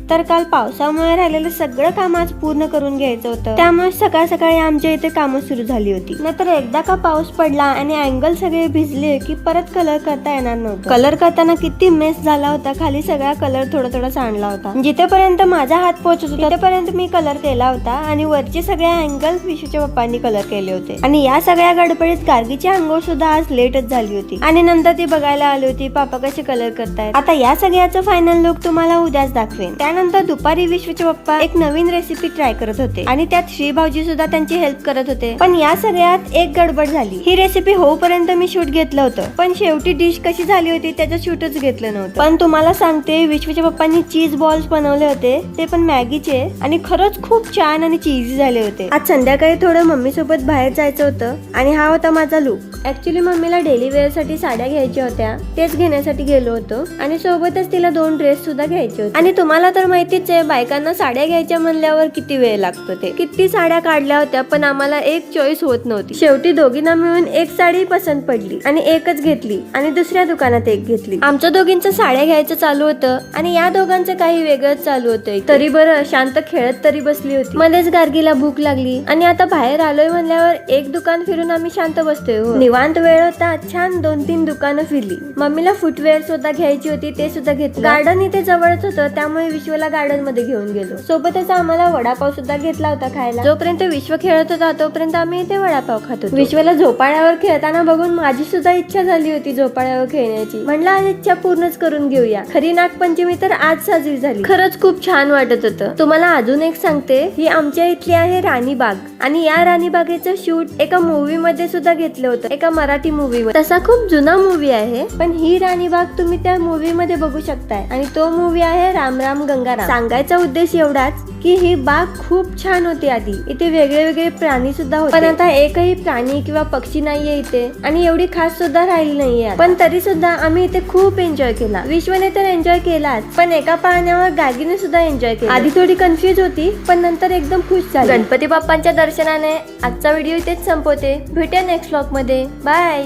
तर काल पावसामुळे राहिलेलं सगळं काम आज पूर्ण करून घ्यायचं होतं, त्यामुळे सकाळ सकाळी आमच्या इथे कामं सुरू झाली होती. नाहीतर एकदा का पाऊस पडला आणि अँगल सगळे भिजले की परत कलर करता येणार नव्हतं. कलर करताना किती मेस झाला होता, खाली सगळा कलर थोडा थोडा सांडला होता. जिथेपर्यंत माझा हात पोहोचत होता तिथेपर्यंत मी कलर केला होता आणि वरचे सगळे अँगल विशूच्या पप्पांनी कलर केले होते. आणि या सगळ्या गडबडीत गार्गीची अंघोळ सुद्धा आज लेटच झाली होती आणि नंतर ती बघायला आली होती पापा कसे कलर करतायत. आता या सगळ्याचं फायनल लुक तुम्हाला उद्याच दाखवेन. त्यानंतर दुपारी विश्वचे पप्पा एक नवीन रेसिपी ट्राय करत होते आणि त्यात श्री भाऊजी सुद्धा त्यांची हेल्प करत होते. पण या सगळ्यात एक गडबड झाली. ही रेसिपी होऊपर्यंत मी शूट घेतलं होतं, पण शेवटी डिश कशी झाली होती त्याचं शूटच घेतलं नव्हतं. पण तुम्हाला सांगते, विश्वच्या पप्पांनी चीज बॉल्स बनवले होते, ते पण मॅगीचे, आणि खरंच खूप छान आणि चीजी झाले होते. आज संध्याकाळी थोडं मम्मी सोबत बाहेर जायचं होतं आणि हा होता माझा लुक. ऍक्च्युली मम्मीला डेली वेअर साठी साड्या घ्यायच्या होत्या, तेच घेण्यासाठी गेलो होतो आणि सोबतच तिला 2 ड्रेस सुद्धा घ्यायचे होते. आणि तुम्हाला तर माहितीच आहे, बायकांना साड्या घ्यायच्या म्हणल्यावर किती वेळ लागतो. ते किती साड्या काढल्या होत्या पण आम्हाला एक चॉईस होत नव्हती. शेवटी दोघींना मिळून एक साडी पसंत पडली आणि एकच घेतली आणि दुसऱ्या दुकानात एक घेतली. आमच्या दोघींचं साड्या घ्यायचं चालू होतं आणि या दोघांचं काही वेगळंच चालू होतं. तरी बरं शांत खेळत तरी बसली होती. मध्येच गार्गीला भूक लागली आणि आता बाहेर आलोय म्हणल्यावर एक दुकान फिरून आम्ही शांत बसतोय. निवांत वेळ होता, छान 2-3 दुकानं फिरली. मम्मीला फुटवेअर सुद्धा घ्यायची होती, ते सुद्धा घेतलं. गार्डन इथे जवळच होतं, त्यामुळे विश्वला गार्डन मध्ये घेऊन गेलो. सोबतच आम्हाला वडापाव सुद्धा घेतला होता खायला. जोपर्यंत विश्व खेळत होता तोपर्यंत आम्ही इथे वडापाव खात होतो. विश्वला झोपाळ्यावर खेळताना बघून माझी सुद्धा इच्छा झाली होती झोपाळ्यावर खेळण्याची. म्हणलं आज इच्छा पूर्णच करून घेऊया. खरी नागपंचमी तर आज साजरी झाली. खरंच खूप छान वाटत होतं. तुम्हाला अजून एक सांगते, ही आमच्या इथली आहे राणीबाग आणि या राणीबागेचं शूट एका मूवी मध्ये सुद्धा घेतलं होतं, एका मराठी मूवी मध्ये. तसा खूप जुना मूवी आहे, पण ही राणीबाग तुम्ही त्या मूवी मध्ये बघू शकताय आणि तो मूवी आहे राम राम गंगाराम. सांगायचा उद्देश एवढाच की ही बाग खूप छान होती. आधी इथे वेगळे वेगळे प्राणी सुद्धा होते, पण आता एकही प्राणी किंवा पक्षी नाहीये इथे आणि एवढी खास सुद्धा राहिली नाहीये. पण तरी सुद्धा आम्ही इथे खूप एन्जॉय केला. विश्वने तर एन्जॉय केलाच, पण एका पाहण्यावर गार्गीने सुद्धा एन्जॉय केला. आधी थोडी कन्फ्युज होती, पण नंतर एकदम खुश झाली. गणपती बाप्पांच्या दर्शनाने आजचा व्हिडिओ इथेच संपवते. भेटूया नेक्स्ट व्लॉग मध्ये. बाय.